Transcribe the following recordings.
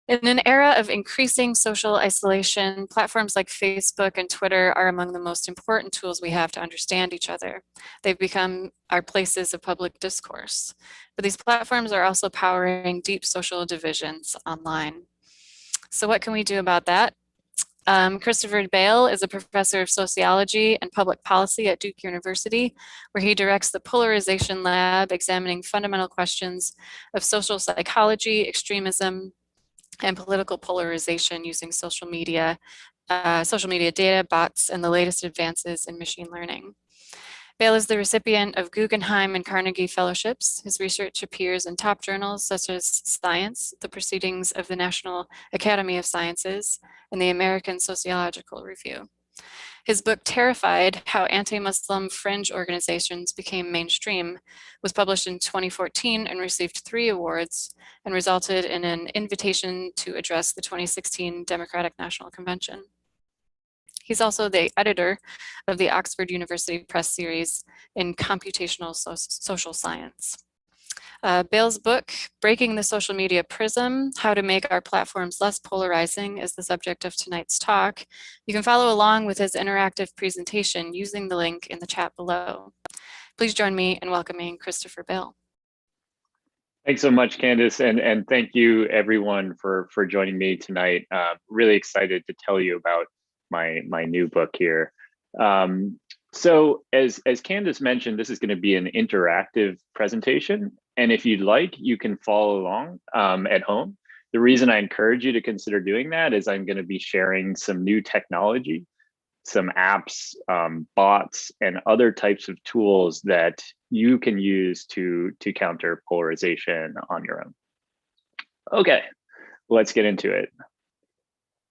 In an era of increasing social isolation, platforms like Facebook and Twitter are among the most important tools we have to understand each other. They've become our places of public discourse. But these platforms are also powering deep social divisions online. So what can we do about that? Christopher Bale is a professor of sociology and public policy at Duke University, where he directs the Polarization Lab, examining fundamental questions of social psychology, extremism, and political polarization using social media data, bots, and the latest advances in machine learning. Bale is the recipient of Guggenheim and Carnegie Fellowships. His research appears in top journals such as Science, the Proceedings of the National Academy of Sciences, and the American Sociological Review. His book, Terrified, How Anti-Muslim Fringe Organizations Became Mainstream, was published in 2014 and received 3 awards and resulted in an invitation to address the 2016 Democratic National Convention. He's also the editor of the Oxford University Press series in Computational Social Science. Bale's book, Breaking the Social Media Prism, How to Make Our Platforms Less Polarizing, is the subject of tonight's talk. You can follow along with his interactive presentation using the link in the chat below. Please join me in welcoming Christopher Bale. Thanks so much, Candace, and thank you everyone for joining me tonight. Really excited to tell you about my new book here. So as Candace mentioned, this is going to be an interactive presentation. And if you'd like, you can follow along at home. The reason I encourage you to consider doing that is I'm going to be sharing some new technology, some apps, bots, and other types of tools that you can use to counter polarization on your own. Okay, let's get into it.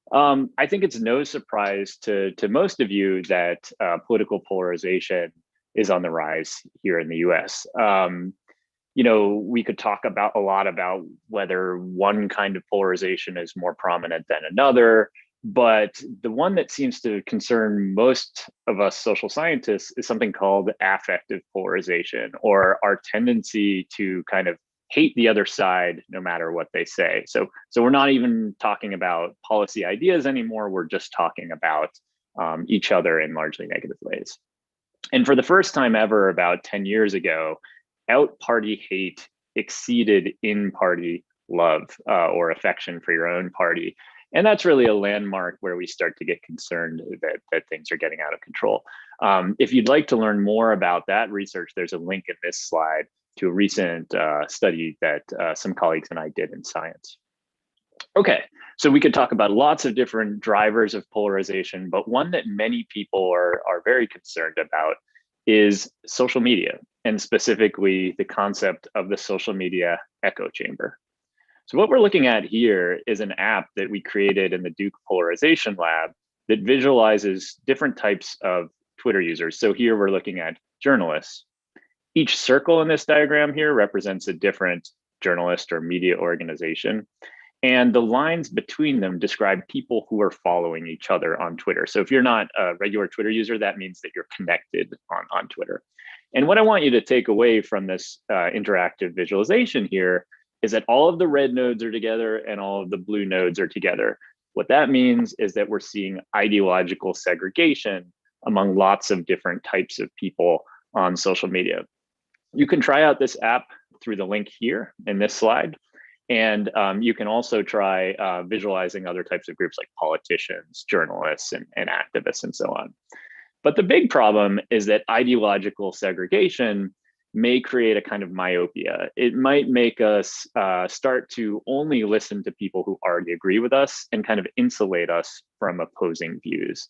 I think it's no surprise to most of you that political polarization is on the rise here in the US. You know, we could talk about a lot about whether one kind of polarization is more prominent than another, but the one that seems to concern most of us social scientists is something called affective polarization, or our tendency to kind of hate the other side no matter what they say. So we're not even talking about policy ideas anymore. We're just talking about each other in largely negative ways. And for the first time ever, about 10 years ago, out-party hate exceeded in-party love or affection for your own party. And that's really a landmark where we start to get concerned that things are getting out of control. If you'd like to learn more about that research, there's a link in this slide to a recent study that some colleagues and I did in Science. Okay, so we could talk about lots of different drivers of polarization, but one that many people are very concerned about is social media, and specifically the concept of the social media echo chamber. So what we're looking at here is an app that we created in the Duke Polarization Lab that visualizes different types of Twitter users. So here we're looking at journalists. Each circle in this diagram here represents a different journalist or media organization. And the lines between them describe people who are following each other on Twitter. So if you're not a regular Twitter user, that means that you're connected on Twitter. And what I want you to take away from this interactive visualization here is that all of the red nodes are together and all of the blue nodes are together. What that means is that we're seeing ideological segregation among lots of different types of people on social media. You can try out this app through the link here in this slide. And you can also try visualizing other types of groups like politicians, journalists, and activists, and so on. But the big problem is that ideological segregation may create a kind of myopia. It might make us start to only listen to people who already agree with us and kind of insulate us from opposing views.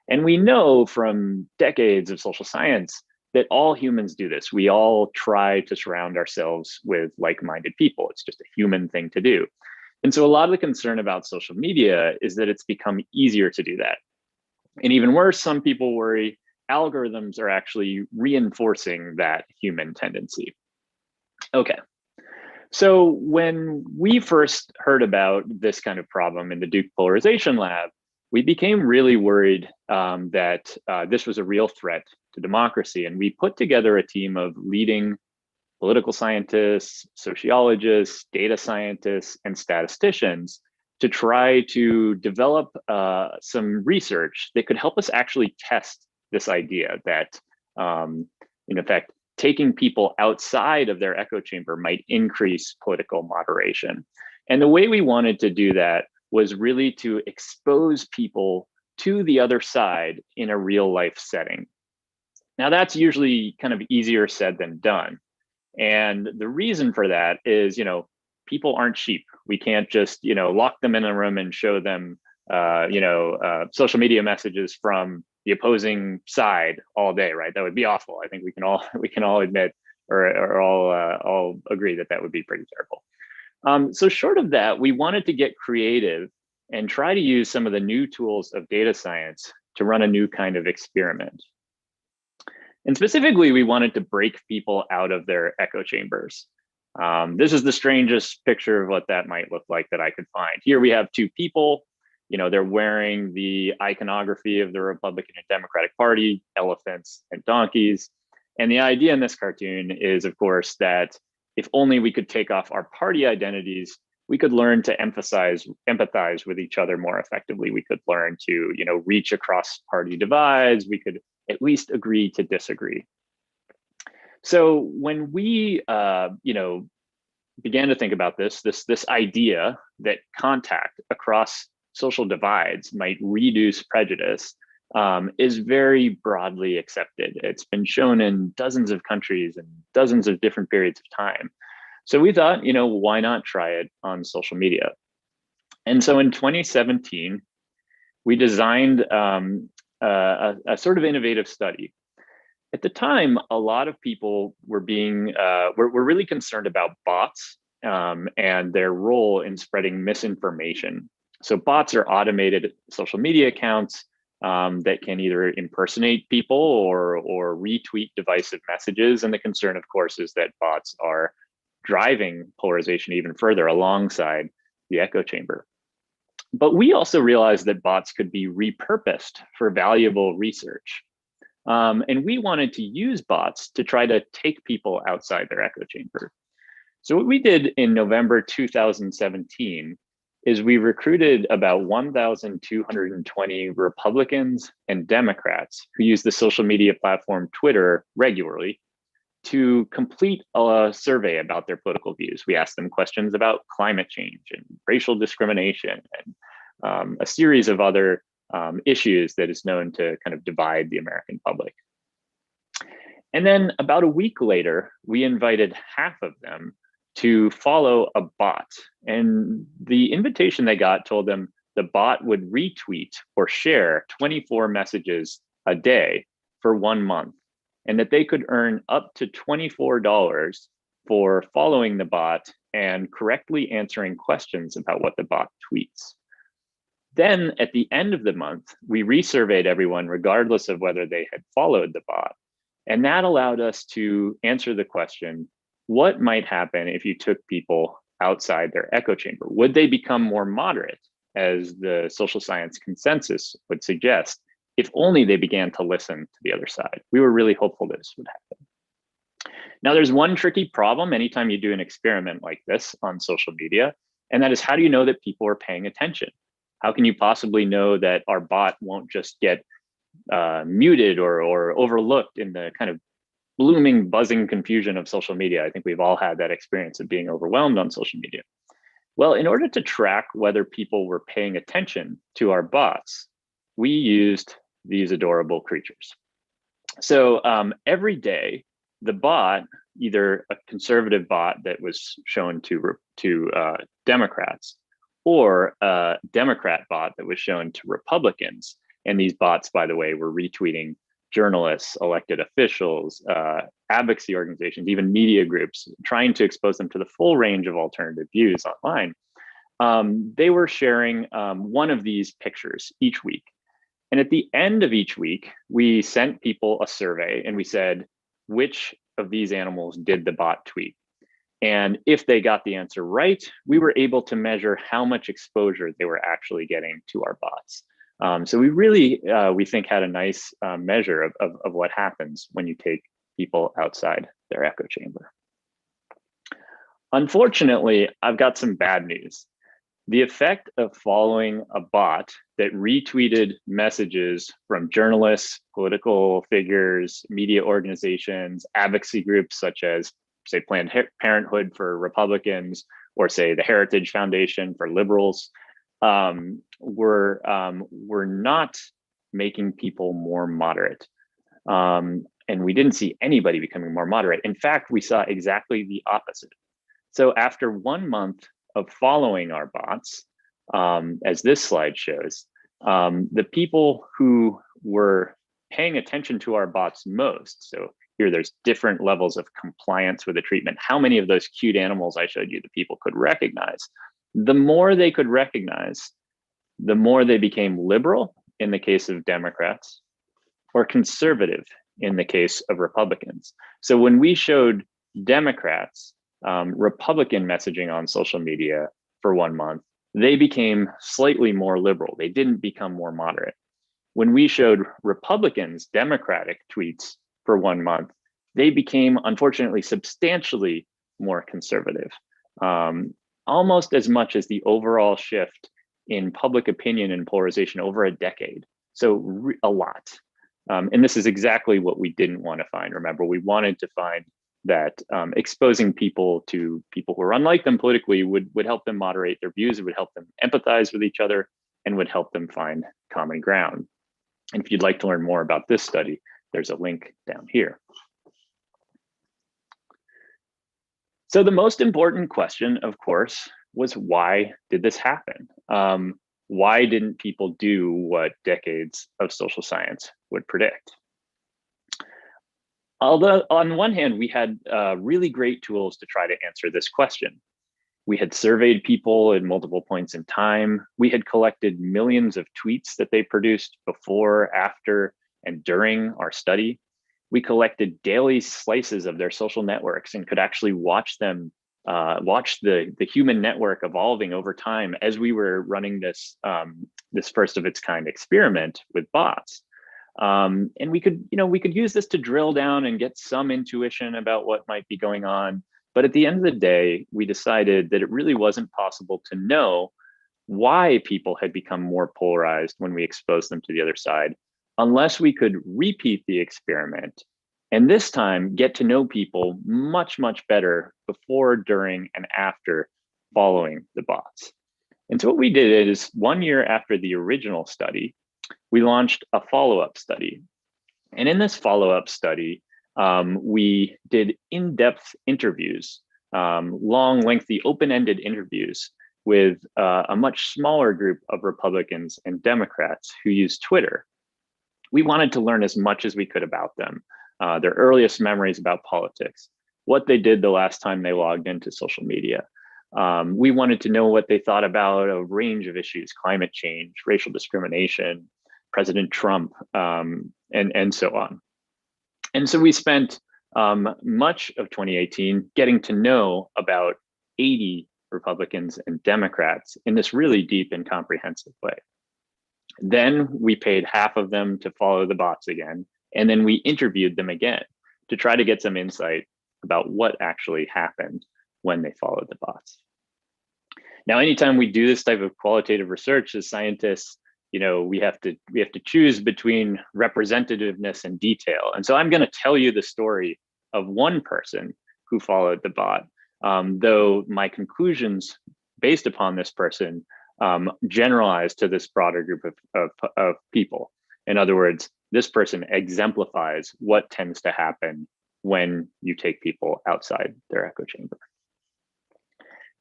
And we know from decades of social science that all humans do this. We all try to surround ourselves with like-minded people. It's just a human thing to do. And so a lot of the concern about social media is that it's become easier to do that. And even worse, some people worry algorithms are actually reinforcing that human tendency. Okay, so when we first heard about this kind of problem in the Duke Polarization Lab, we became really worried that this was a real threat to democracy. And we put together a team of leading political scientists, sociologists, data scientists, and statisticians to try to develop some research that could help us actually test this idea that, in effect, taking people outside of their echo chamber might increase political moderation. And the way we wanted to do that was really to expose people to the other side in a real life setting. Now, that's usually kind of easier said than done. And the reason for that is, people aren't sheep. We can't just, lock them in a room and show them, social media messages from the opposing side all day, right? That would be awful. I think we can all admit or all agree that that would be pretty terrible. So short of that, we wanted to get creative and try to use some of the new tools of data science to run a new kind of experiment. And specifically, we wanted to break people out of their echo chambers. This is the strangest picture of what that might look like that I could find. Here we have two people. They're wearing the iconography of the Republican and Democratic Party, elephants and donkeys. And the idea in this cartoon is, of course, that if only we could take off our party identities, we could learn to empathize with each other more effectively. We could learn to, reach across party divides. We could at least agree to disagree. So when we, began to think about this idea that contact across social divides might reduce prejudice is very broadly accepted. It's been shown in dozens of countries and dozens of different periods of time. So we thought, why not try it on social media? And so in 2017, we designed a sort of innovative study. At the time, a lot of people were were really concerned about bots and their role in spreading misinformation. So bots are automated social media accounts that can either impersonate people or retweet divisive messages. And the concern, of course, is that bots are driving polarization even further alongside the echo chamber. But we also realized that bots could be repurposed for valuable research. And we wanted to use bots to try to take people outside their echo chamber. So what we did in November 2017 is we recruited about 1,220 Republicans and Democrats who use the social media platform Twitter regularly to complete a survey about their political views. We asked them questions about climate change and racial discrimination and a series of other issues that is known to kind of divide the American public. And then about a week later, we invited half of them to follow a bot. And the invitation they got told them the bot would retweet or share 24 messages a day for 1 month, and that they could earn up to $24 for following the bot and correctly answering questions about what the bot tweets. Then at the end of the month, we resurveyed everyone regardless of whether they had followed the bot. And that allowed us to answer the question, what might happen if you took people outside their echo chamber? Would they become more moderate, as the social science consensus would suggest, if only they began to listen to the other side? We were really hopeful this would happen. Now, there's one tricky problem anytime you do an experiment like this on social media, and that is, how do you know that people are paying attention? How can you possibly know that our bot won't just get muted or overlooked in the kind of blooming, buzzing confusion of social media? I think we've all had that experience of being overwhelmed on social media. Well, in order to track whether people were paying attention to our bots, we used these adorable creatures. So every day, the bot, either a conservative bot that was shown to Democrats, or a Democrat bot that was shown to Republicans. And these bots, by the way, were retweeting journalists, elected officials, advocacy organizations, even media groups, trying to expose them to the full range of alternative views online. They were sharing one of these pictures each week. And at the end of each week, we sent people a survey and we said, which of these animals did the bot tweet? And if they got the answer right, we were able to measure how much exposure they were actually getting to our bots. So we really, we think, had a nice measure of what happens when you take people outside their echo chamber. Unfortunately, I've got some bad news. The effect of following a bot that retweeted messages from journalists, political figures, media organizations, advocacy groups such as, say, Planned Parenthood for Republicans, or say the Heritage Foundation for liberals, were not making people more moderate. And we didn't see anybody becoming more moderate. In fact, we saw exactly the opposite. So after 1 month of following our bots, as this slide shows, the people who were paying attention to our bots most, so here there's different levels of compliance with the treatment, how many of those cute animals I showed you the people could recognize, the more they could recognize, the more they became liberal in the case of Democrats, or conservative in the case of Republicans. So when we showed Democrats Republican messaging on social media for 1 month, they became slightly more liberal. They didn't become more moderate. When we showed Republicans Democratic tweets for 1 month, they became, unfortunately, substantially more conservative, almost as much as the overall shift in public opinion and polarization over a decade. So a lot. And this is exactly what we didn't want to find. Remember, we wanted to find that exposing people to people who are unlike them politically would help them moderate their views, it would help them empathize with each other, and would help them find common ground. And if you'd like to learn more about this study, there's a link down here. So the most important question, of course, was why did this happen? Why didn't people do what decades of social science would predict? Although on one hand, we had really great tools to try to answer this question. We had surveyed people at multiple points in time. We had collected millions of tweets that they produced before, after, and during our study. We collected daily slices of their social networks and could actually watch them, watch the human network evolving over time as we were running this, this first of its kind experiment with bots. And we could use this to drill down and get some intuition about what might be going on. But at the end of the day, we decided that it really wasn't possible to know why people had become more polarized when we exposed them to the other side, unless we could repeat the experiment and this time get to know people much, much better before, during, and after following the bots. And so what we did is 1 year after the original study, we launched a follow-up study. And in this follow-up study, we did in-depth interviews, long, lengthy, open-ended interviews with a much smaller group of Republicans and Democrats who use Twitter. We wanted to learn as much as we could about them, their earliest memories about politics, what they did the last time they logged into social media. We wanted to know what they thought about a range of issues: climate change, racial discrimination, President Trump, and so on. And so we spent much of 2018 getting to know about 80 Republicans and Democrats in this really deep and comprehensive way. Then we paid half of them to follow the bots again, and then we interviewed them again to try to get some insight about what actually happened when they followed the bots. Now, anytime we do this type of qualitative research as scientists, we have to choose between representativeness and detail. And so I'm going to tell you the story of one person who followed the bot, though my conclusions based upon this person generalize to this broader group of people. In other words, this person exemplifies what tends to happen when you take people outside their echo chamber.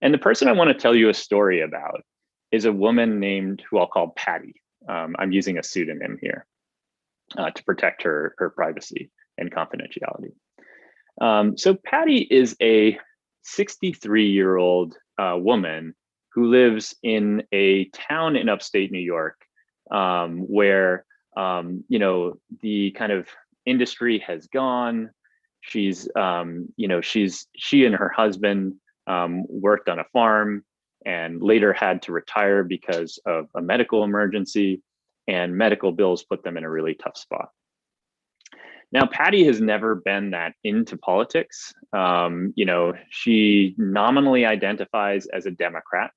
And the person I want to tell you a story about is a woman named, who I'll call Patty. I'm using a pseudonym here to protect her privacy and confidentiality. So Patty is a 63-year-old woman who lives in a town in upstate New York where the kind of industry has gone. She and her husband worked on a farm and later had to retire because of a medical emergency, and medical bills put them in a really tough spot. Now, Patty has never been that into politics. She nominally identifies as a Democrat.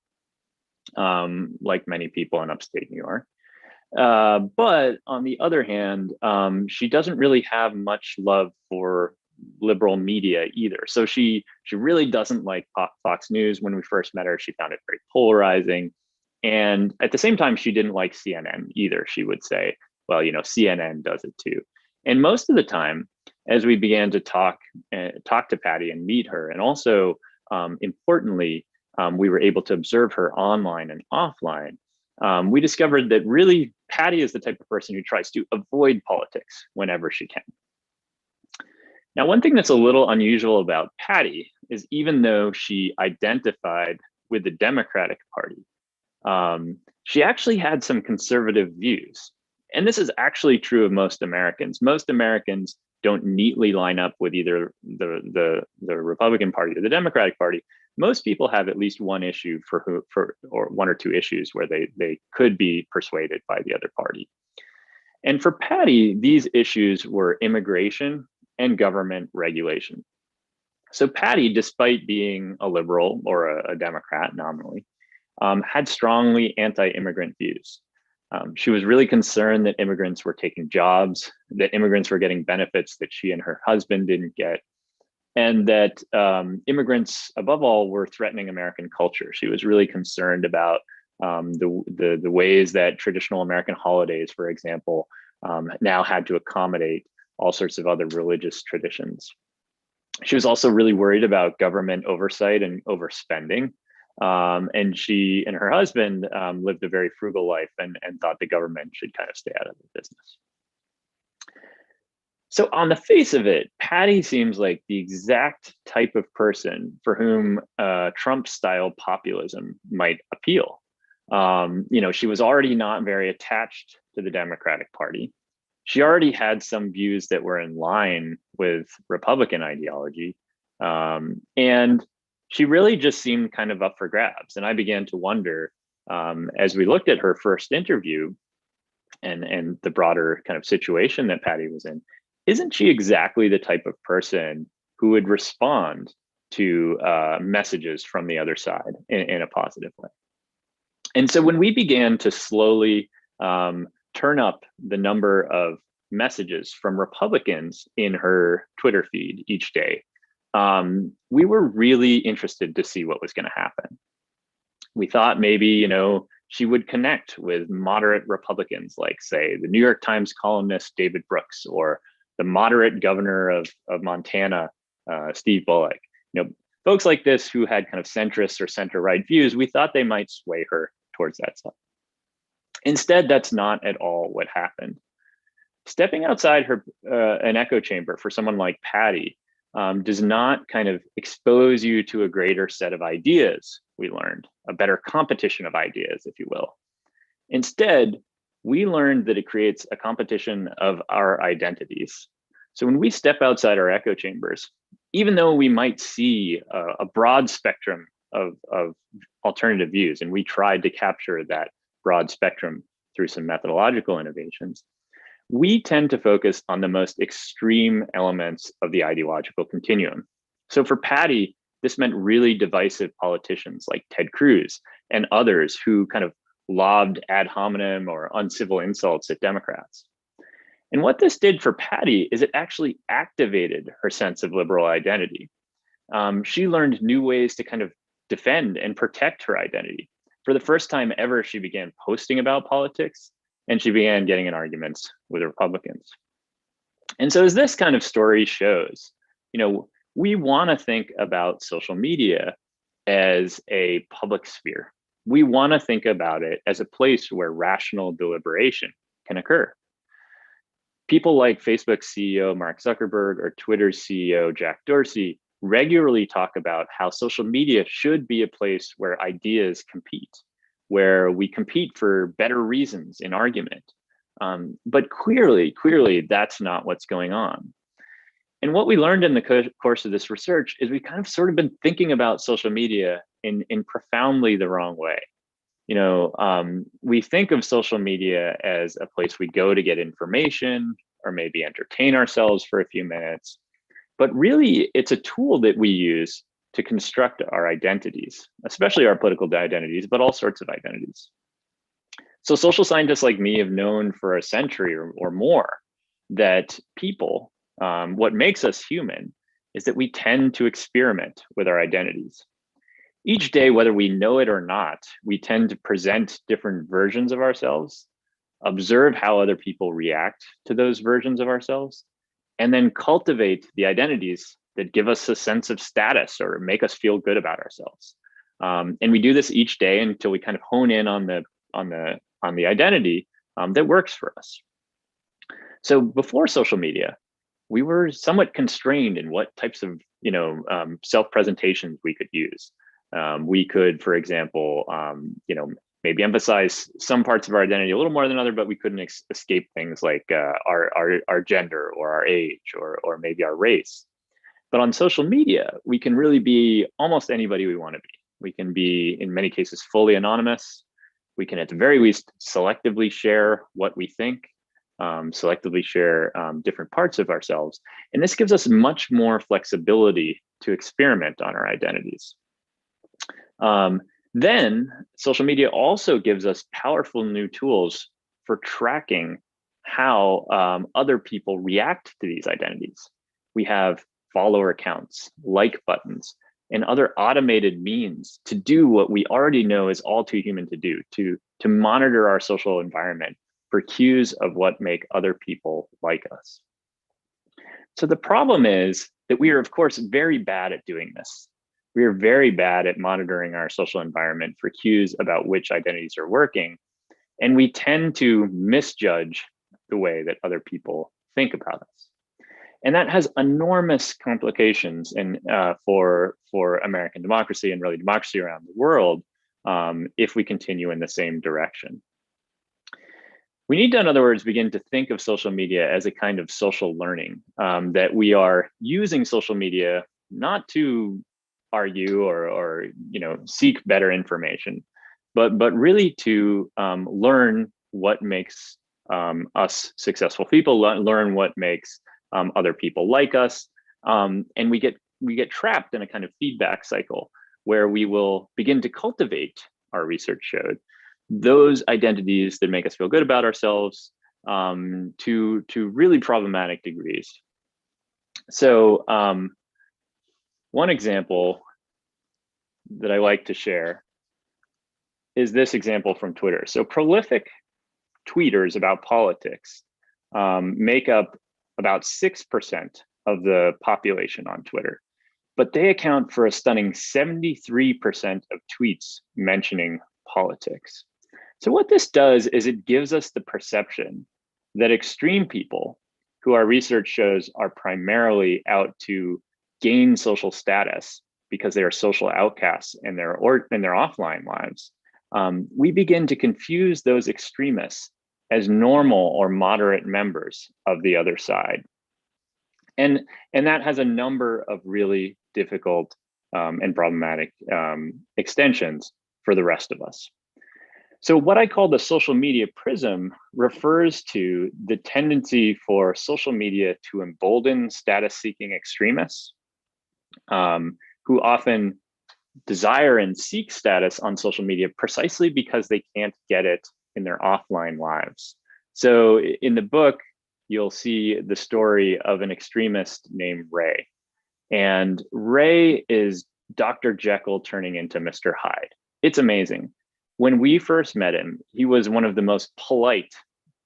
like many people in upstate New York. But on the other hand, she doesn't really have much love for liberal media either. So she really doesn't like Fox News. When we first met her, she found it very polarizing. And at the same time, she didn't like CNN either. She would say, well, CNN does it too. And most of the time, as we began to talk to Patty and meet her, and also importantly, we were able to observe her online and offline. We discovered that really Patty is the type of person who tries to avoid politics whenever she can. Now, one thing that's a little unusual about Patty is even though she identified with the Democratic Party, she actually had some conservative views. And this is actually true of most Americans. Most Americans don't neatly line up with either the Republican Party or the Democratic Party. Most people have at least one issue or one or two issues where they could be persuaded by the other party. And for Patty, these issues were immigration and government regulation. So Patty, despite being a liberal or a Democrat nominally, had strongly anti-immigrant views. She was really concerned that immigrants were taking jobs, that immigrants were getting benefits that she and her husband didn't get, and that immigrants, above all, were threatening American culture. She was really concerned about the ways that traditional American holidays, for example, now had to accommodate all sorts of other religious traditions. She was also really worried about government oversight and overspending. And she and her husband lived a very frugal life and thought the government should kind of stay out of the business. So on the face of it, Patty seems like the exact type of person for whom Trump-style populism might appeal. She was already not very attached to the Democratic Party. She already had some views that were in line with Republican ideology. And she really just seemed kind of up for grabs. And I began to wonder, as we looked at her first interview and the broader kind of situation that Patty was in, isn't she exactly the type of person who would respond to messages from the other side in a positive way? And so when we began to slowly turn up the number of messages from Republicans in her Twitter feed each day, we were really interested to see what was going to happen. We thought maybe, she would connect with moderate Republicans, like, say, the New York Times columnist David Brooks, or the moderate governor of Montana, Steve Bullock. Folks like this who had kind of centrist or center-right views, we thought they might sway her towards that side. Instead, that's not at all what happened. Stepping outside an echo chamber for someone like Patty does not kind of expose you to a greater set of ideas, we learned, a better competition of ideas, if you will. Instead, we learned that it creates a competition of our identities. So when we step outside our echo chambers, even though we might see a broad spectrum of alternative views, and we tried to capture that broad spectrum through some methodological innovations, we tend to focus on the most extreme elements of the ideological continuum. So for Patty, this meant really divisive politicians like Ted Cruz and others who kind of lobbed ad hominem or uncivil insults at Democrats. And what this did for Patty is it actually activated her sense of liberal identity. She learned new ways to kind of defend and protect her identity. For the first time ever, she began posting about politics, and she began getting in arguments with Republicans. And so as this kind of story shows, we want to think about social media as a public sphere. We want to think about it as a place where rational deliberation can occur. People like Facebook's CEO, Mark Zuckerberg, or Twitter's CEO, Jack Dorsey, regularly talk about how social media should be a place where ideas compete, where we compete for better reasons in argument. But clearly, that's not what's going on. And what we learned in the course of this research is we kind of sort of been thinking about social media in profoundly the wrong way. We think of social media as a place we go to get information or maybe entertain ourselves for a few minutes, but really it's a tool that we use to construct our identities, especially our political identities, but all sorts of identities. So social scientists like me have known for a century or more that people, what makes us human is that we tend to experiment with our identities. Each day, whether we know it or not, we tend to present different versions of ourselves, observe how other people react to those versions of ourselves, and then cultivate the identities that give us a sense of status or make us feel good about ourselves. And we do this each day until we kind of hone in on the identity that works for us. So before social media, we were somewhat constrained in what types of self-presentations we could use. We could, for example, maybe emphasize some parts of our identity a little more than other, but we couldn't escape things like our gender or our age or maybe our race. But on social media, we can really be almost anybody we want to be. We can be, in many cases, fully anonymous. We can, at the very least, selectively share what we think, selectively share different parts of ourselves. And this gives us much more flexibility to experiment on our identities. Then social media also gives us powerful new tools for tracking how other people react to these identities. We have follower accounts, like buttons, and other automated means to do what we already know is all too human to do, to monitor our social environment for cues of what make other people like us. So the problem is that we are, of course, very bad at doing this. We are very bad at monitoring our social environment for cues about which identities are working, and we tend to misjudge the way that other people think about us. And that has enormous complications for American democracy and really democracy around the world if we continue in the same direction. We need to, in other words, begin to think of social media as a kind of social learning, that we are using social media not to argue or seek better information, but really to learn what makes us successful people, learn what makes other people like us, and we get trapped in a kind of feedback cycle where we will begin to cultivate, our research showed, those identities that make us feel good about ourselves to really problematic degrees. So one example that I like to share is this example from Twitter. So prolific tweeters about politics make up about 6% of the population on Twitter, but they account for a stunning 73% of tweets mentioning politics. So what this does is it gives us the perception that extreme people, who our research shows are primarily out to gain social status because they are social outcasts in their offline lives, we begin to confuse those extremists as normal or moderate members of the other side. And that has a number of really difficult and problematic extensions for the rest of us. So what I call the social media prism refers to the tendency for social media to embolden status-seeking extremists who often desire and seek status on social media precisely because they can't get it in their offline lives. So in the book, you'll see the story of an extremist named Ray. And Ray is Dr. Jekyll turning into Mr. Hyde. It's amazing. When we first met him, he was one of the most polite,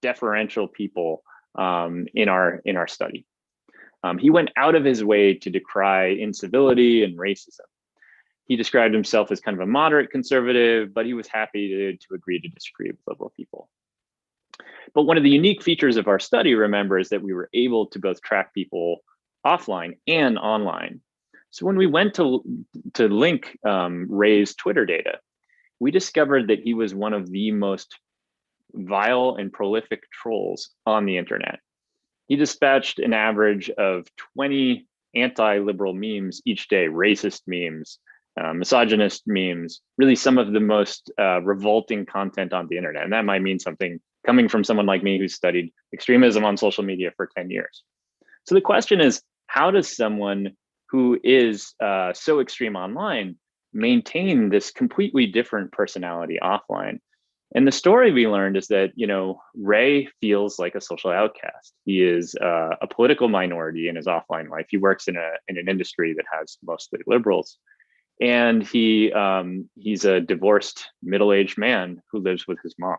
deferential people in our study. He went out of his way to decry incivility and racism. He described himself as kind of a moderate conservative, but he was happy to agree to disagree with liberal people. But one of the unique features of our study, remember, is that we were able to both track people offline and online. So when we went to link Ray's Twitter data, we discovered that he was one of the most vile and prolific trolls on the internet. He dispatched an average of 20 anti-liberal memes each day, racist memes, misogynist memes, really some of the most revolting content on the internet. And that might mean something coming from someone like me who's studied extremism on social media for 10 years. So the question is, how does someone who is so extreme online, maintain this completely different personality offline. And the story we learned is that, Ray feels like a social outcast. He is a political minority in his offline life. He works in an industry that has mostly liberals. And he's a divorced middle-aged man who lives with his mom.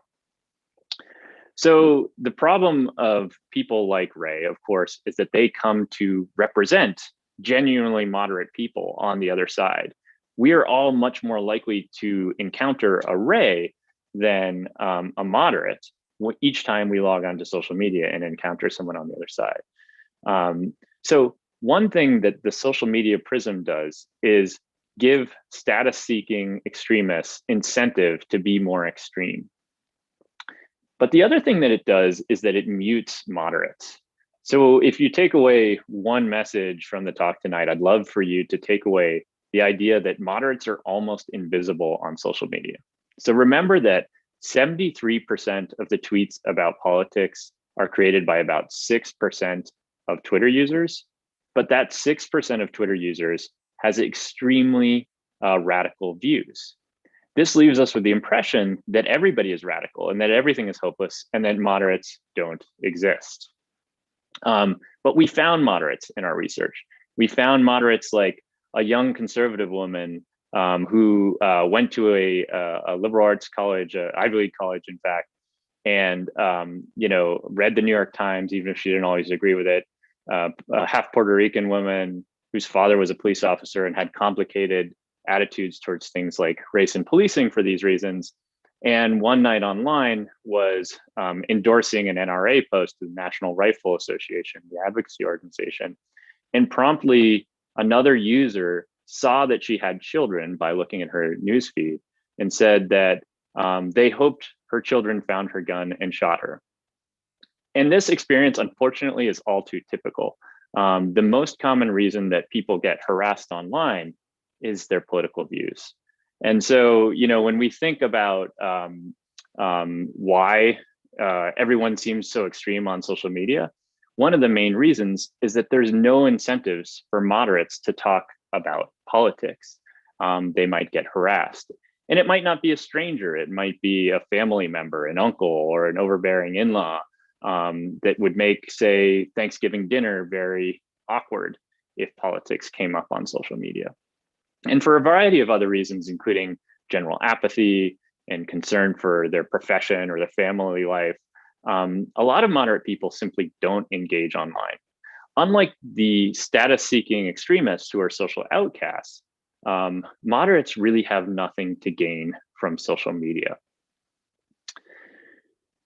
So the problem of people like Ray, of course, is that they come to represent genuinely moderate people on the other side. We are all much more likely to encounter a Ray than a moderate each time we log onto social media and encounter someone on the other side. So one thing that the social media Prism does is give status-seeking extremists incentive to be more extreme. But the other thing that it does is that it mutes moderates. So if you take away one message from the talk tonight, I'd love for you to take away the idea that moderates are almost invisible on social media. So remember that 73% of the tweets about politics are created by about 6% of Twitter users, but that 6% of Twitter users has extremely radical views. This leaves us with the impression that everybody is radical and that everything is hopeless and that moderates don't exist. But we found moderates in our research. We found moderates like a young conservative woman who went to a liberal arts college, Ivy League college, in fact, and read the New York Times, even if she didn't always agree with it. A half Puerto Rican woman whose father was a police officer and had complicated attitudes towards things like race and policing for these reasons. And one night online was endorsing an NRA post to the National Rifle Association, the advocacy organization. And promptly another user saw that she had children by looking at her newsfeed and said that they hoped her children found her gun and shot her. And this experience, unfortunately, is all too typical. The most common reason that people get harassed online is their political views. And so, when we think about why everyone seems so extreme on social media, one of the main reasons is that there's no incentives for moderates to talk about politics. They might get harassed. And it might not be a stranger. It might be a family member, an uncle, or an overbearing in-law that would make, say, Thanksgiving dinner very awkward if politics came up on social media. And for a variety of other reasons, including general apathy and concern for their profession or their family life, a lot of moderate people simply don't engage online. Unlike the status-seeking extremists who are social outcasts, moderates really have nothing to gain from social media.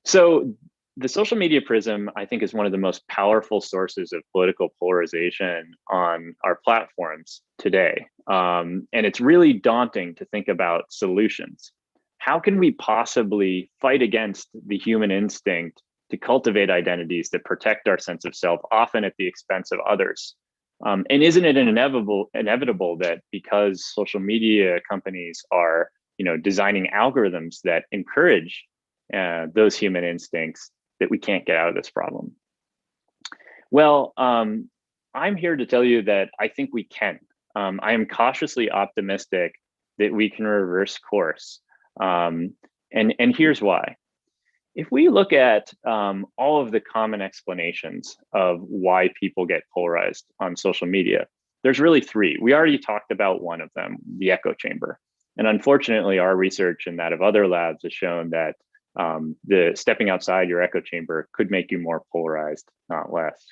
So the social media Prism, I think, is one of the most powerful sources of political polarization on our platforms today. And it's really daunting to think about solutions. How can we possibly fight against the human instinct to cultivate identities that protect our sense of self, often at the expense of others? And isn't it inevitable that because social media companies are designing algorithms that encourage those human instincts, that we can't get out of this problem? Well, I'm here to tell you that I think we can. I am cautiously optimistic that we can reverse course. And here's why. If we look at all of the common explanations of why people get polarized on social media, there's really three. We already talked about one of them, the echo chamber. And unfortunately, our research and that of other labs has shown that the stepping outside your echo chamber could make you more polarized, not less.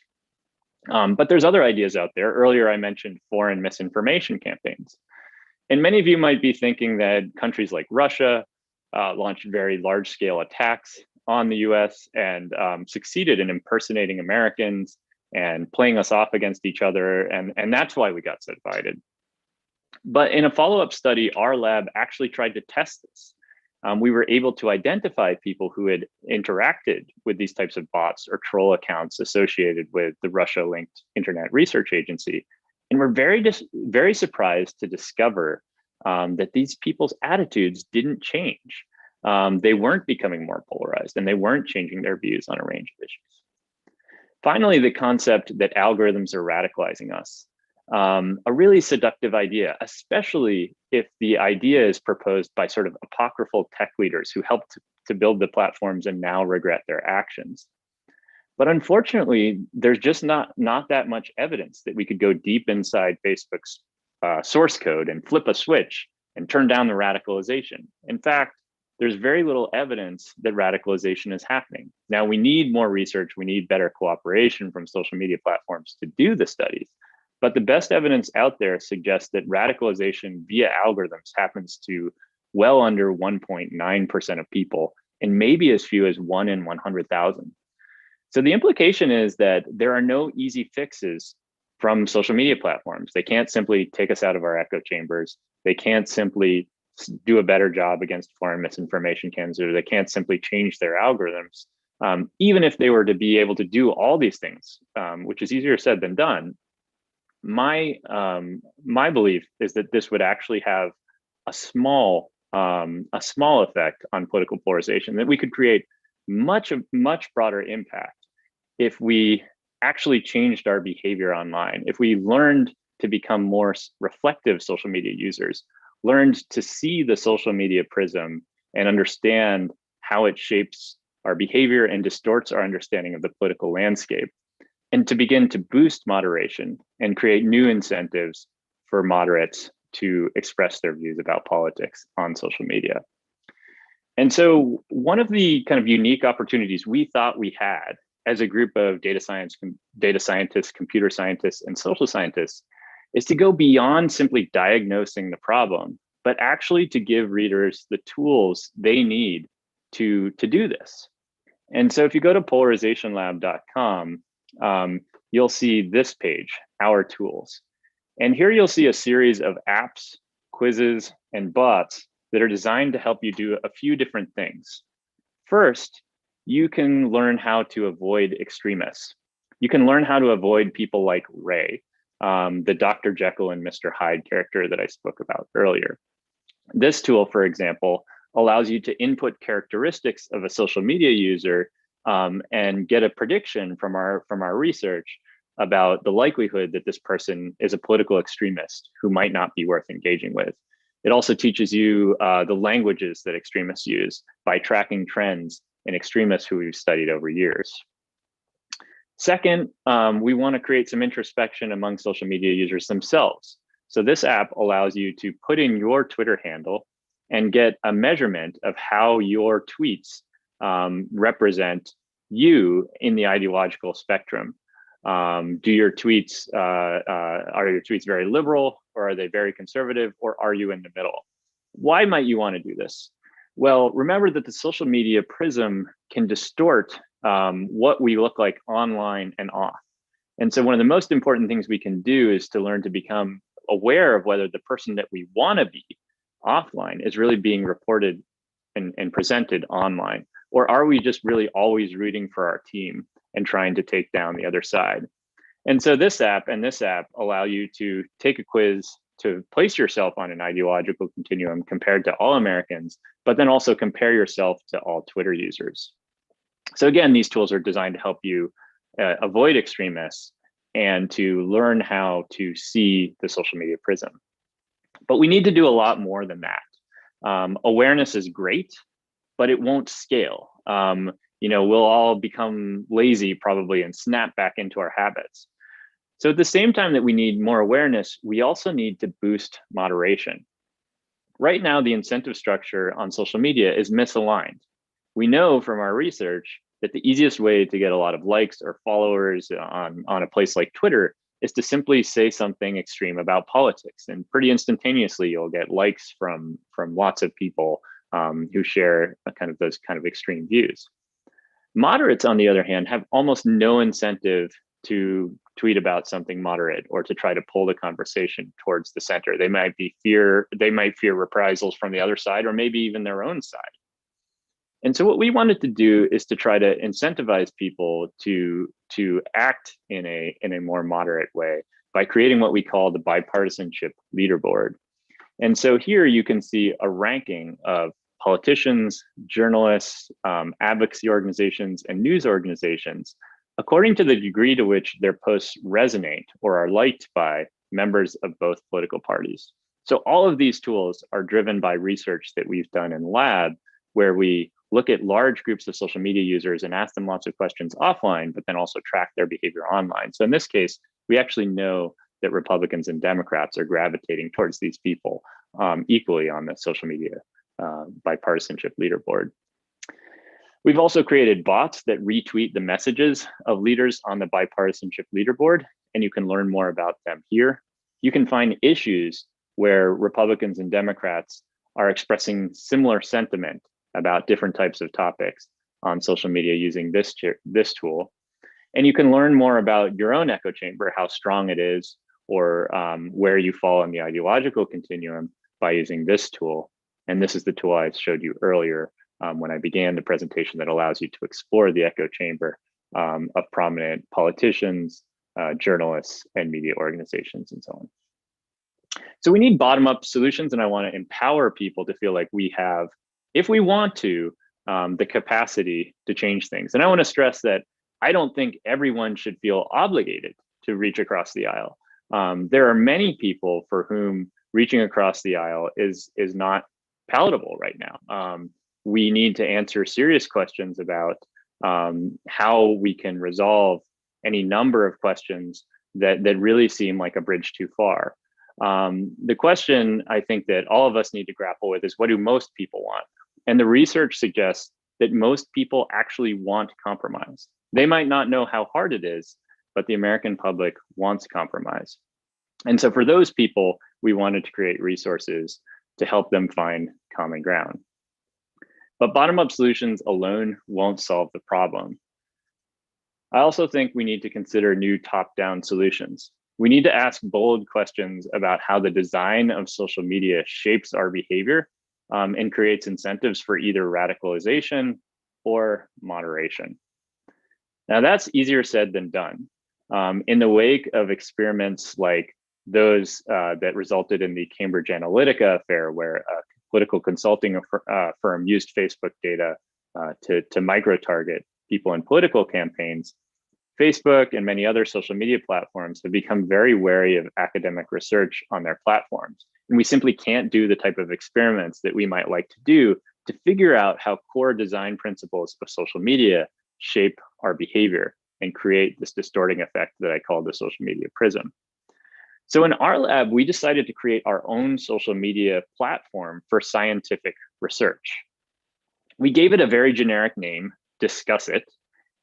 But there's other ideas out there. Earlier, I mentioned foreign misinformation campaigns. And many of you might be thinking that countries like Russia launched very large-scale attacks on the US and succeeded in impersonating Americans and playing us off against each other. And that's why we got so divided. But in a follow-up study, our lab actually tried to test this. We were able to identify people who had interacted with these types of bots or troll accounts associated with the Russia-linked Internet Research Agency. And we're very surprised to discover that these people's attitudes didn't change. They weren't becoming more polarized and they weren't changing their views on a range of issues. Finally, the concept that algorithms are radicalizing us. a really seductive idea, especially if the idea is proposed by sort of apocryphal tech leaders who helped to build the platforms and now regret their actions. But unfortunately, there's just not that much evidence that we could go deep inside Facebook's source code and flip a switch and turn down the radicalization. In fact, there's very little evidence that radicalization is happening. Now, we need more research. We need better cooperation from social media platforms to do the studies. But the best evidence out there suggests that radicalization via algorithms happens to well under 1.9% of people, and maybe as few as 1 in 100,000. So the implication is that there are no easy fixes from social media platforms. They can't simply take us out of our echo chambers. They can't simply do a better job against foreign misinformation campaigns, or they can't simply change their algorithms. Even if they were to be able to do all these things, which is easier said than done, my belief is that this would actually have a small effect on political polarization, that we could create much broader impact if we actually changed our behavior online, if we learned to become more reflective social media users, learned to see the social media prism and understand how it shapes our behavior and distorts our understanding of the political landscape, and to begin to boost moderation and create new incentives for moderates to express their views about politics on social media. And so one of the kind of unique opportunities we thought we had as a group of data scientists, computer scientists, and social scientists is to go beyond simply diagnosing the problem, but actually to give readers the tools they need to do this. And so if you go to polarizationlab.com, you'll see this page, Our Tools. And here you'll see a series of apps, quizzes, and bots that are designed to help you do a few different things. First, you can learn how to avoid extremists. You can learn how to avoid people like Ray, the Dr. Jekyll and Mr. Hyde character that I spoke about earlier. This tool, for example, allows you to input characteristics of a social media user and get a prediction from our research about the likelihood that this person is a political extremist who might not be worth engaging with. It also teaches you the languages that extremists use by tracking trends in extremists who we've studied over years. Second, we want to create some introspection among social media users themselves. So this app allows you to put in your Twitter handle and get a measurement of how your tweets represent you in the ideological spectrum. Do your tweets, are your tweets very liberal, or are they very conservative, or are you in the middle? Why might you want to do this? Well, remember that the social media prism can distort what we look like online and off. And so one of the most important things we can do is to learn to become aware of whether the person that we want to be offline is really being reported and presented online, or are we just really always rooting for our team and trying to take down the other side? And so this app allow you to take a quiz to place yourself on an ideological continuum compared to all Americans, but then also compare yourself to all Twitter users. So again, these tools are designed to help you avoid extremists and to learn how to see the social media prism. But we need to do a lot more than that. Awareness is great, but it won't scale. We'll all become lazy probably and snap back into our habits. So at the same time that we need more awareness, we also need to boost moderation. Right now, the incentive structure on social media is misaligned. We know from our research that the easiest way to get a lot of likes or followers on a place like Twitter is to simply say something extreme about politics. And pretty instantaneously, you'll get likes from lots of people who share those kind of extreme views. Moderates, on the other hand, have almost no incentive to tweet about something moderate or to try to pull the conversation towards the center. They might fear reprisals from the other side, or maybe even their own side. And so what we wanted to do is to try to incentivize people to act in a more moderate way by creating what we call the bipartisanship leaderboard. And so here you can see a ranking of politicians, journalists, advocacy organizations, and news organizations according to the degree to which their posts resonate or are liked by members of both political parties. So all of these tools are driven by research that we've done in lab, where we look at large groups of social media users and ask them lots of questions offline, but then also track their behavior online. So in this case, we actually know that Republicans and Democrats are gravitating towards these people equally on the social media bipartisanship leaderboard. We've also created bots that retweet the messages of leaders on the bipartisanship leaderboard, and you can learn more about them here. You can find issues where Republicans and Democrats are expressing similar sentiment about different types of topics on social media using this tool. And you can learn more about your own echo chamber, how strong it is, or where you fall in the ideological continuum by using this tool. And this is the tool I showed you earlier when I began the presentation, that allows you to explore the echo chamber of prominent politicians, journalists, and media organizations, and so on. So we need bottom-up solutions, and I want to empower people to feel like we have, if we want to, the capacity to change things. And I want to stress that I don't think everyone should feel obligated to reach across the aisle. There are many people for whom reaching across the aisle is not palatable right now. We need to answer serious questions about how we can resolve any number of questions that really seem like a bridge too far. The question I think that all of us need to grapple with is, what do most people want? And the research suggests that most people actually want compromise. They might not know how hard it is, but the American public wants compromise. And so for those people, we wanted to create resources to help them find common ground. But bottom-up solutions alone won't solve the problem. I also think we need to consider new top-down solutions. We need to ask bold questions about how the design of social media shapes our behavior and creates incentives for either radicalization or moderation. Now, that's easier said than done. In the wake of experiments like those that resulted in the Cambridge Analytica affair, where a political consulting firm used Facebook data to micro-target people in political campaigns, Facebook and many other social media platforms have become very wary of academic research on their platforms. And we simply can't do the type of experiments that we might like to do to figure out how core design principles of social media shape our behavior and create this distorting effect that I call the social media prism. So in our lab, we decided to create our own social media platform for scientific research. We gave it a very generic name, Discuss It,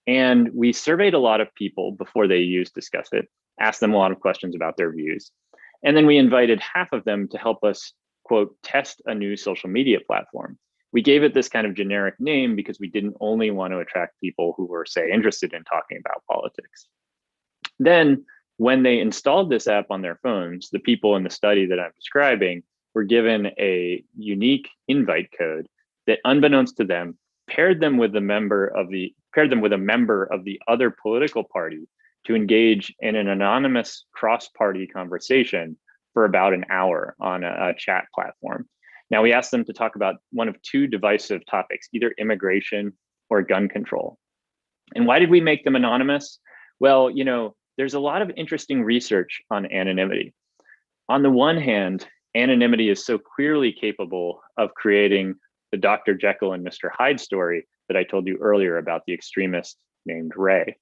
and we surveyed a lot of people before they used Discuss It, asked them a lot of questions about their views. And then we invited half of them to help us, quote, test a new social media platform. We gave it this kind of generic name because we didn't only want to attract people who were, say, interested in talking about politics. Then, when they installed this app on their phones, the people in the study that I'm describing were given a unique invite code that, unbeknownst to them, paired them with a member of the other political party to engage in an anonymous cross-party conversation for about an hour on a chat platform. Now, we asked them to talk about one of two divisive topics, either immigration or gun control. And why did we make them anonymous? Well, there's a lot of interesting research on anonymity. On the one hand, anonymity is so clearly capable of creating the Dr. Jekyll and Mr. Hyde story that I told you earlier about the extremist named Ray.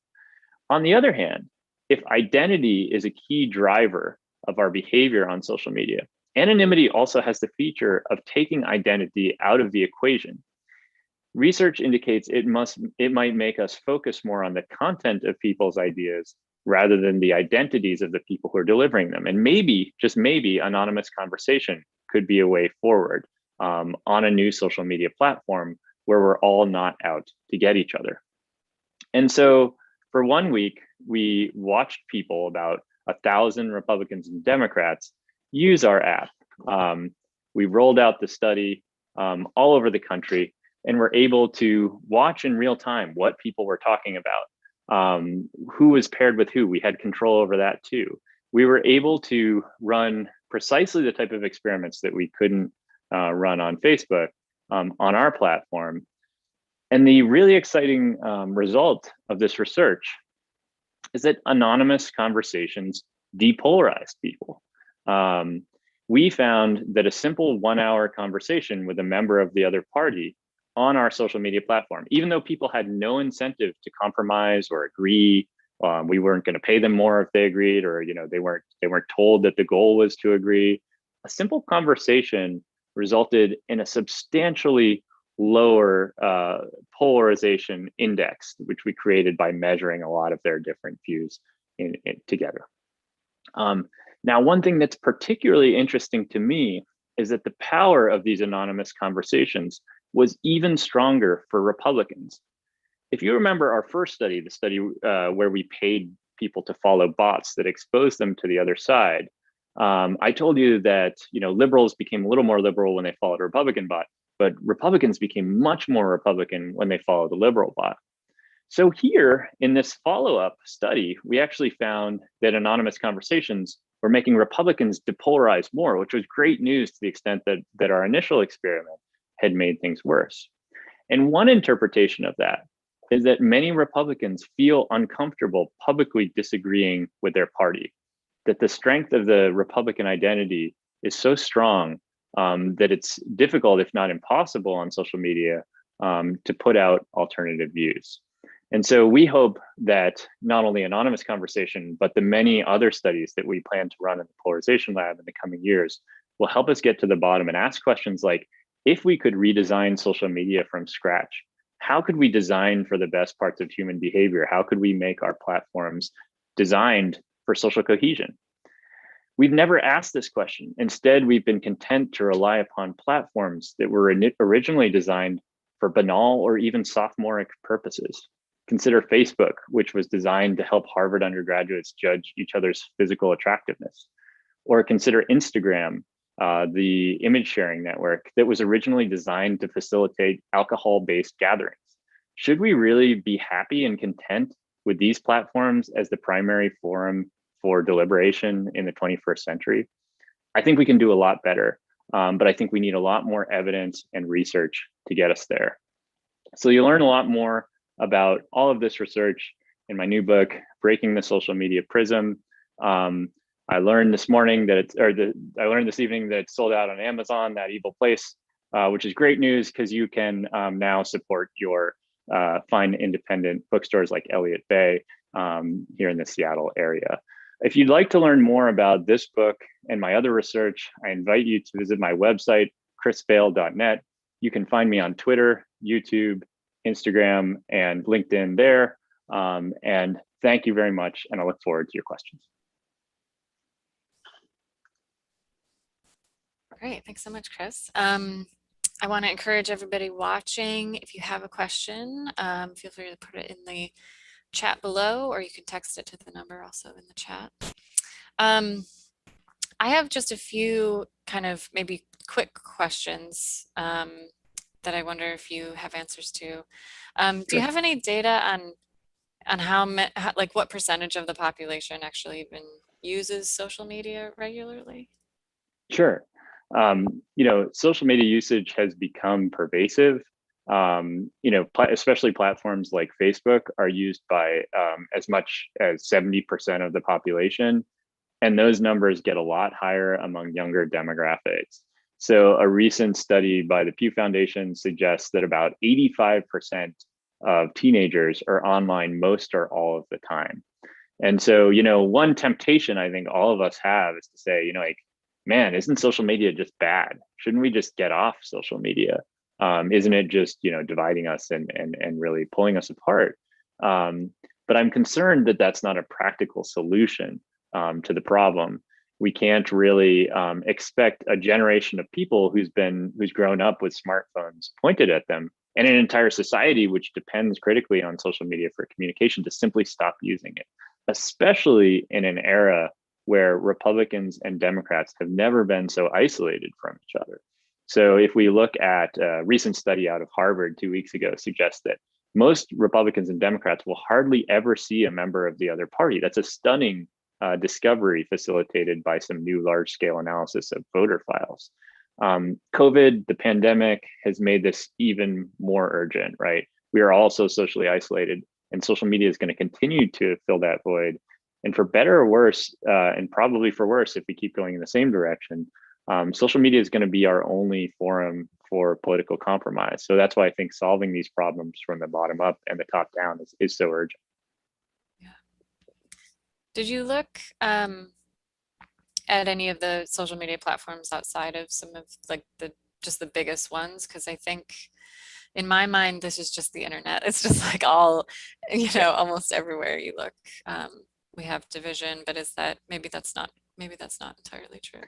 On the other hand, if identity is a key driver of our behavior on social media, anonymity also has the feature of taking identity out of the equation. Research indicates it might make us focus more on the content of people's ideas rather than the identities of the people who are delivering them. And maybe, just maybe, anonymous conversation could be a way forward on a new social media platform where we're all not out to get each other. And so for 1 week, we watched people, about 1,000 Republicans and Democrats, use our app. We rolled out the study all over the country, and were able to watch in real time what people were talking about, who was paired with who. We had control over that too. We were able to run precisely the type of experiments that we couldn't run on Facebook on our platform. And the really exciting result of this research is that anonymous conversations depolarize people. We found that a simple 1-hour conversation with a member of the other party on our social media platform, even though people had no incentive to compromise or agree, we weren't going to pay them more if they agreed, or they weren't told that the goal was to agree. A simple conversation resulted in a substantially lower polarization index, which we created by measuring a lot of their different views together. Now, one thing that's particularly interesting to me is that the power of these anonymous conversations was even stronger for Republicans. If you remember our first study, the study where we paid people to follow bots that exposed them to the other side, I told you that liberals became a little more liberal when they followed a Republican bot, but Republicans became much more Republican when they followed the liberal bot. So here in this follow-up study, we actually found that anonymous conversations were making Republicans depolarize more, which was great news to the extent that our initial experiment had made things worse. And one interpretation of that is that many Republicans feel uncomfortable publicly disagreeing with their party, that the strength of the Republican identity is so strong that it's difficult, if not impossible, on social media to put out alternative views. And so we hope that not only anonymous conversation, but the many other studies that we plan to run in the Polarization Lab in the coming years will help us get to the bottom and ask questions like, if we could redesign social media from scratch, how could we design for the best parts of human behavior? How could we make our platforms designed for social cohesion? We've never asked this question. Instead, we've been content to rely upon platforms that were originally designed for banal or even sophomoric purposes. Consider Facebook, which was designed to help Harvard undergraduates judge each other's physical attractiveness. Or consider Instagram, the image sharing network that was originally designed to facilitate alcohol-based gatherings. Should we really be happy and content with these platforms as the primary forum for deliberation in the 21st century? I think we can do a lot better, but I think we need a lot more evidence and research to get us there. So you'll learn a lot more about all of this research in my new book, Breaking the Social Media Prism. I learned this morning that I learned this evening that it's sold out on Amazon, That Evil Place, which is great news because you can now support your fine independent bookstores like Elliott Bay here in the Seattle area. If you'd like to learn more about this book and my other research, I invite you to visit my website, chrisvale.net. You can find me on Twitter, YouTube, Instagram, and LinkedIn there. And thank you very much, and I look forward to your questions. Great, thanks so much, Chris. I want to encourage everybody watching, if you have a question, feel free to put it in the chat below, or you can text it to the number also in the chat. I have just a few kind of maybe quick questions that I wonder if you have answers to. Do you have any data on how like what percentage of the population actually even uses social media regularly? Sure. Social media usage has become pervasive. Especially platforms like Facebook are used by as much as 70% of the population. And those numbers get a lot higher among younger demographics. So a recent study by the Pew Foundation suggests that about 85% of teenagers are online most or all of the time. And so, one temptation I think all of us have is to say, man, isn't social media just bad? Shouldn't we just get off social media? Isn't it just, dividing us and really pulling us apart? But I'm concerned that that's not a practical solution to the problem. We can't really expect a generation of people who's grown up with smartphones pointed at them and an entire society which depends critically on social media for communication to simply stop using it, especially in an era where Republicans and Democrats have never been so isolated from each other. So if we look at a recent study out of Harvard 2 weeks ago suggests that most Republicans and Democrats will hardly ever see a member of the other party. That's a stunning discovery facilitated by some new large-scale analysis of voter files. COVID, the pandemic, has made this even more urgent, right? We are also socially isolated, and social media is going to continue to fill that void And for better or worse, and probably for worse, if we keep going in the same direction, social media is going to be our only forum for political compromise. So that's why I think solving these problems from the bottom up and the top down is so urgent. Yeah. Did you look at any of the social media platforms outside of some of like the just the biggest ones? Because I think in my mind, this is just the internet. It's just like all, Yeah. almost everywhere you look, we have division, but is that maybe that's not entirely true.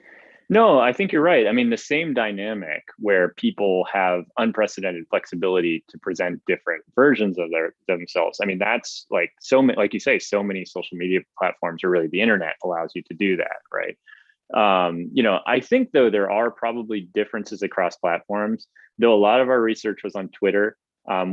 No, I think you're right. I mean, the same dynamic where people have unprecedented flexibility to present different versions of themselves. I mean, that's like so many, like you say, so many social media platforms, or really the internet allows you to do that, right? I think though there are probably differences across platforms. Though a lot of our research was on Twitter,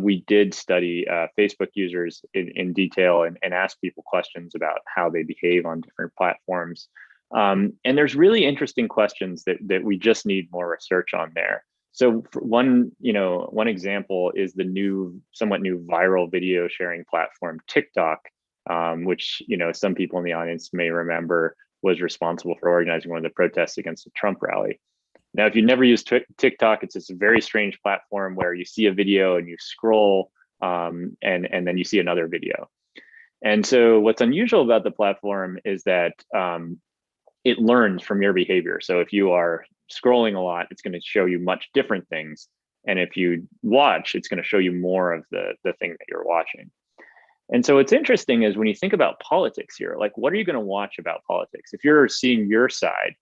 we did study Facebook users in detail and ask people questions about how they behave on different platforms. And there's really interesting questions that we just need more research on there. So one example is the somewhat new viral video sharing platform TikTok, which some people in the audience may remember was responsible for organizing one of the protests against the Trump rally. Now, if you never used TikTok, it's this very strange platform where you see a video and you scroll, and then you see another video. And so what's unusual about the platform is that it learns from your behavior. So if you are scrolling a lot, it's going to show you much different things. And if you watch, it's going to show you more of the thing that you're watching. And so what's interesting is when you think about politics here, like what are you going to watch about politics? If you're seeing your side,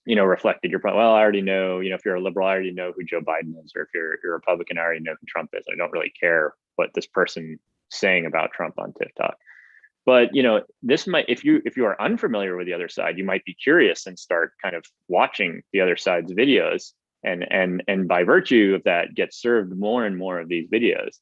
reflected, well, I already know, if you're a liberal, I already know who Joe Biden is, or if you're a Republican, I already know who Trump is. I don't really care what this person saying about Trump on TikTok. But this might, if you are unfamiliar with the other side, you might be curious and start kind of watching the other side's videos, and by virtue of that, get served more and more of these videos.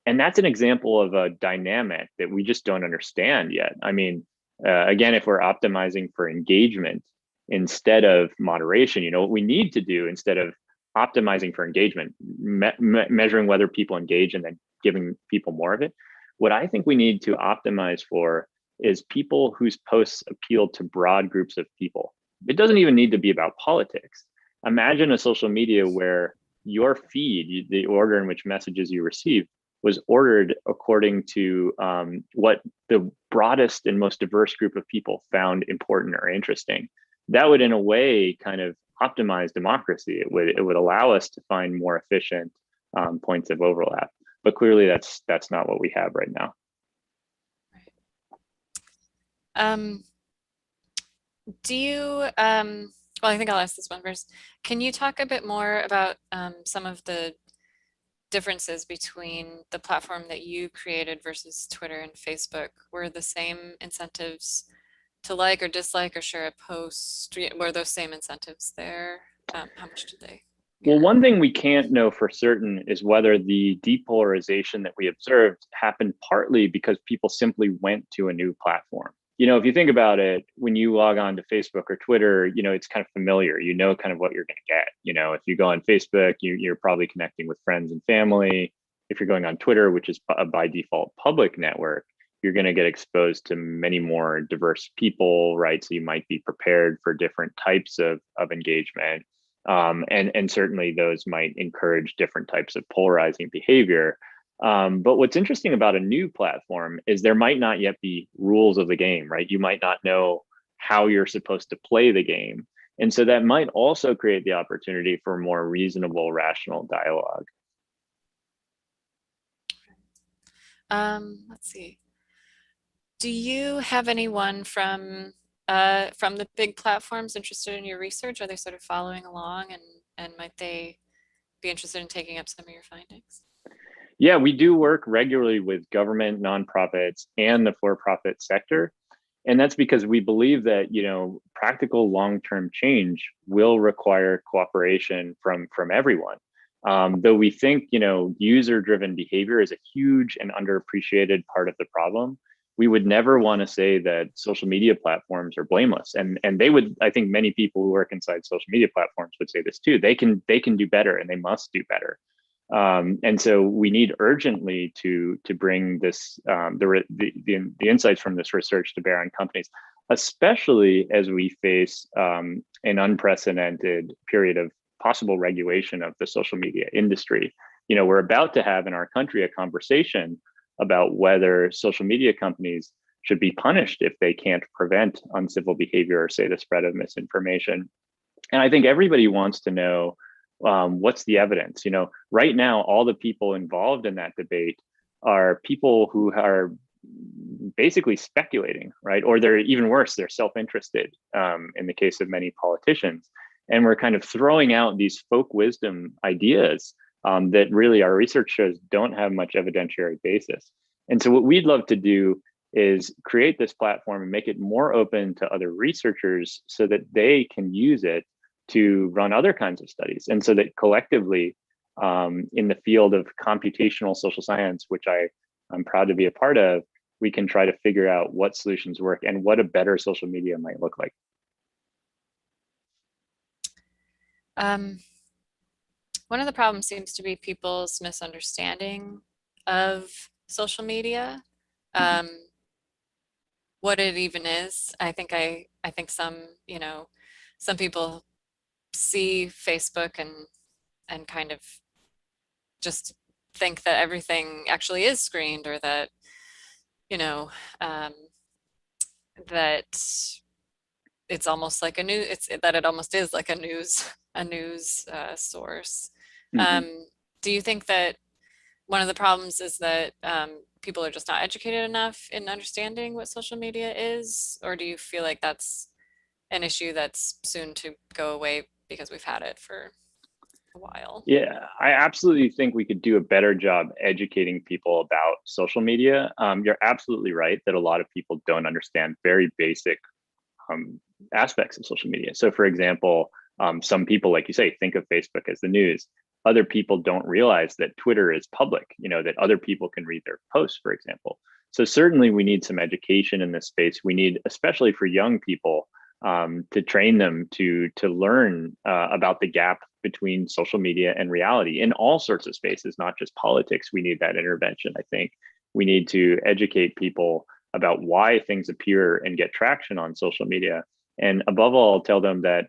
And that's an example of a dynamic that we just don't understand yet. I mean, again, if we're optimizing for engagement instead of moderation, what we need to do instead of optimizing for engagement, measuring whether people engage and then giving people more of it, what I think we need to optimize for is people whose posts appeal to broad groups of people. It doesn't even need to be about politics. Imagine a social media where your feed, the order in which messages you receive, was ordered according to what the broadest and most diverse group of people found important or interesting. That would, in a way, kind of optimize democracy. It would allow us to find more efficient points of overlap. But clearly, that's not what we have right now. Right. Do you, well, I think I'll ask this one first. Can you talk a bit more about some of the differences between the platform that you created versus Twitter and Facebook? Were the same incentives to like or dislike or share a post? Were those same incentives there? How much did they Well, mirror? one thing we can't know for certain is whether the depolarization that we observed happened partly because people simply went to a new platform. If you think about it, when you log on to Facebook or Twitter, it's kind of familiar. You know kind of what you're going to get. If you go on Facebook, you're probably connecting with friends and family. If you're going on Twitter, which is by default public network, you're going to get exposed to many more diverse people, right? So you might be prepared for different types of engagement. And certainly those might encourage different types of polarizing behavior. But what's interesting about a new platform is there might not yet be rules of the game, right? You might not know how you're supposed to play the game. And so that might also create the opportunity for more reasonable, rational dialogue. Let's see. Do you have anyone from the big platforms interested in your research? Are they sort of following along, and might they be interested in taking up some of your findings? Yeah, we do work regularly with government, nonprofits, and the for-profit sector. And that's because we believe that, practical long-term change will require cooperation from everyone. Though we think, user-driven behavior is a huge and underappreciated part of the problem. We would never want to say that social media platforms are blameless. And they would, I think many people who work inside social media platforms would say this too. They can do better and they must do better. And so we need urgently to bring this the insights from this research to bear on companies, especially as we face an unprecedented period of possible regulation of the social media industry. We're about to have in our country a conversation about whether social media companies should be punished if they can't prevent uncivil behavior or say the spread of misinformation. And I think everybody wants to know, what's the evidence. Right now, all the people involved in that debate are people who are basically speculating, right? Or they're even worse, they're self-interested, in the case of many politicians. And we're kind of throwing out these folk wisdom ideas, that really our research shows don't have much evidentiary basis. And so what we'd love to do is create this platform and make it more open to other researchers so that they can use it to run other kinds of studies. And so that collectively, in the field of computational social science, which I'm proud to be a part of, we can try to figure out what solutions work and what a better social media might look like. One of the problems seems to be people's misunderstanding of social media, what it even is. I think some, some people see Facebook and kind of just think that everything actually is screened, or that, that it's almost like it almost is like a news source. Do you think that one of the problems is that people are just not educated enough in understanding what social media is, or do you feel like that's an issue that's soon to go away because we've had it for a while? Yeah, I absolutely think we could do a better job educating people about social media. You're absolutely right that a lot of people don't understand very basic aspects of social media. So for example, some people, like you say, think of Facebook as the news. Other people don't realize that Twitter is public, that other people can read their posts, for example. So certainly we need some education in this space. We need, especially for young people, to train them to learn about the gap between social media and reality in all sorts of spaces, not just politics. We need that intervention. I think we need to educate people about why things appear and get traction on social media. And above all, tell them that,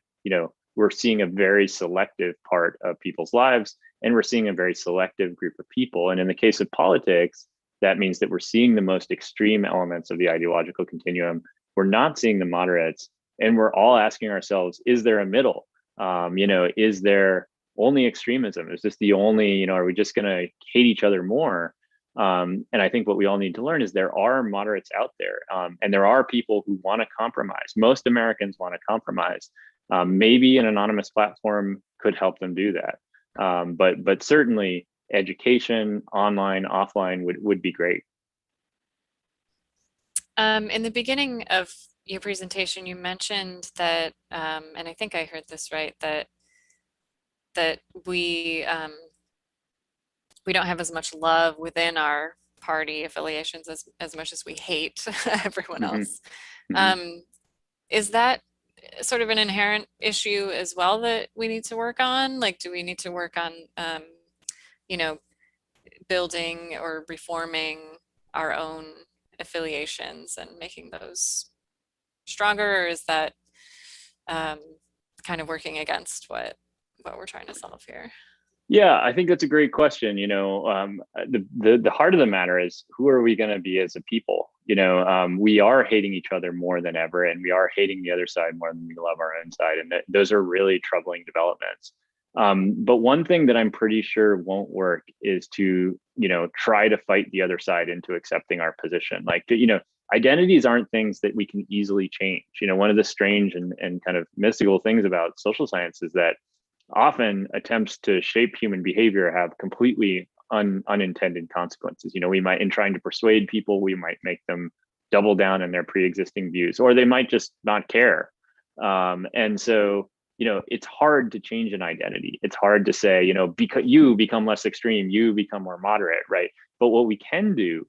we're seeing a very selective part of people's lives, and we're seeing a very selective group of people. And in the case of politics, that means that we're seeing the most extreme elements of the ideological continuum. We're not seeing the moderates, and we're all asking ourselves, is there a middle? Is there only extremism? Is this the only, are we just going to hate each other more? And I think what we all need to learn is there are moderates out there, and there are people who want to compromise. Most Americans want to compromise. Maybe an anonymous platform could help them do that. But certainly education, online, offline, would be great. In the beginning of your presentation, you mentioned that, and I think I heard this right, that we don't have as much love within our party affiliations as much as we hate everyone else. Is that sort of an inherent issue as well that we need to work on? Like, do we need to work on, building or reforming our own affiliations and making those stronger, or is that kind of working against what we're trying to solve here? Yeah, I think that's a great question. The heart of the matter is, who are we going to be as a people? We are hating each other more than ever, and we are hating the other side more than we love our own side, and those are really troubling developments. But one thing that I'm pretty sure won't work is to try to fight the other side into accepting our position. Like, identities aren't things that we can easily change. One of the strange and kind of mystical things about social science is that often attempts to shape human behavior have completely unintended consequences. We might, in trying to persuade people, we might make them double down on their pre-existing views, or they might just not care. And so, it's hard to change an identity. It's hard to say, because you become less extreme, you become more moderate, right? But what we can do,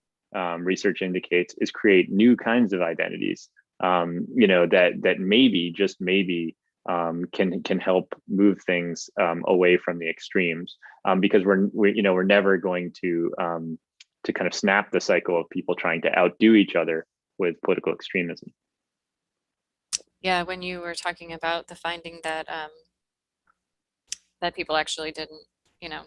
research indicates, is create new kinds of identities, that maybe, just maybe, can help move things away from the extremes, because we're never going to kind of snap the cycle of people trying to outdo each other with political extremism. Yeah, when you were talking about the finding that that people actually didn't, you know,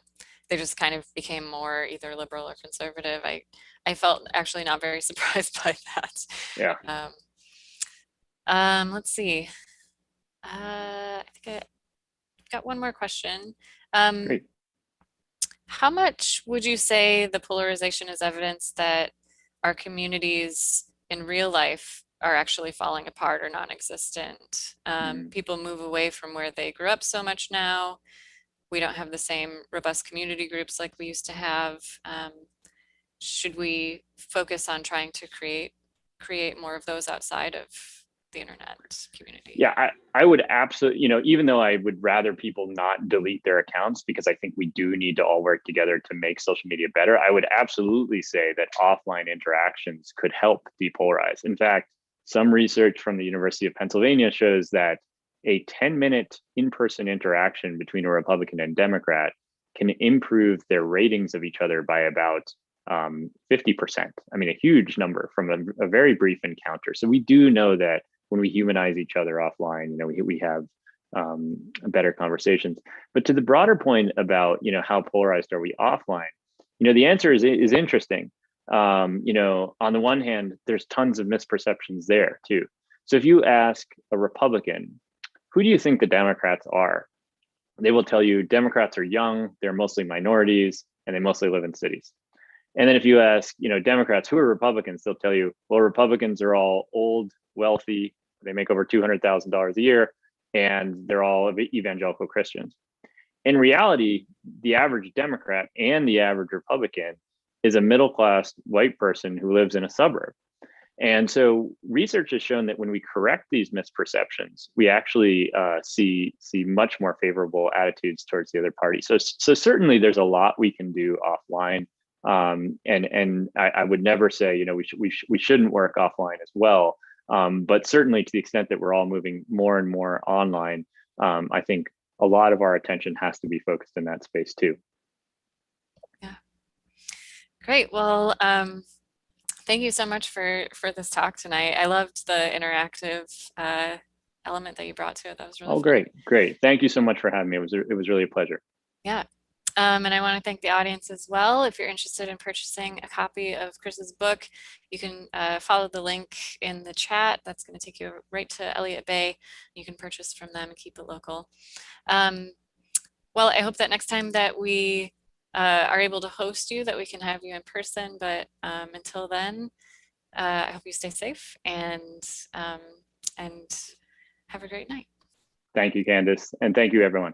they just kind of became more either liberal or conservative. I felt actually not very surprised by that. Yeah. Let's see. I think I got one more question. Great. How much would you say the polarization is evidence that our communities in real life are actually falling apart or non-existent? People move away from where they grew up so much now. We don't have the same robust community groups like we used to have. Should we focus on trying to create more of those outside of the internet community? Yeah, I would absolutely, even though I would rather people not delete their accounts, because I think we do need to all work together to make social media better, I would absolutely say that offline interactions could help depolarize. In fact, some research from the University of Pennsylvania shows that a 10-minute in-person interaction between a Republican and Democrat can improve their ratings of each other by about 50%. I mean, a huge number from a very brief encounter. So we do know that when we humanize each other offline, we have better conversations. But to the broader point about, how polarized are we offline? The answer is interesting. On the one hand, there's tons of misperceptions there too. So if you ask a Republican, who do you think the Democrats are? They will tell you Democrats are young, they're mostly minorities, and they mostly live in cities. And then if you ask, Democrats, who are Republicans, they'll tell you, well, Republicans are all old, wealthy, they make over $200,000 a year, and they're all evangelical Christians. In reality, the average Democrat and the average Republican is a middle-class white person who lives in a suburb. And so research has shown that when we correct these misperceptions, we actually see much more favorable attitudes towards the other party. So certainly there's a lot we can do offline. And I would never say, we shouldn't work offline as well. But certainly to the extent that we're all moving more and more online, I think a lot of our attention has to be focused in that space too. Yeah. Great. Well, thank you so much for this talk tonight. I loved the interactive element that you brought to it. That was really fun. Great. Thank you so much for having me. It was really a pleasure. Yeah. And I want to thank the audience as well. If you're interested in purchasing a copy of Chris's book, you can follow the link in the chat. That's going to take you right to Elliott Bay. You can purchase from them and keep it local. Well, I hope that next time that we are able to host you, that we can have you in person. But until then, I hope you stay safe and have a great night. Thank you, Candace. And thank you, everyone.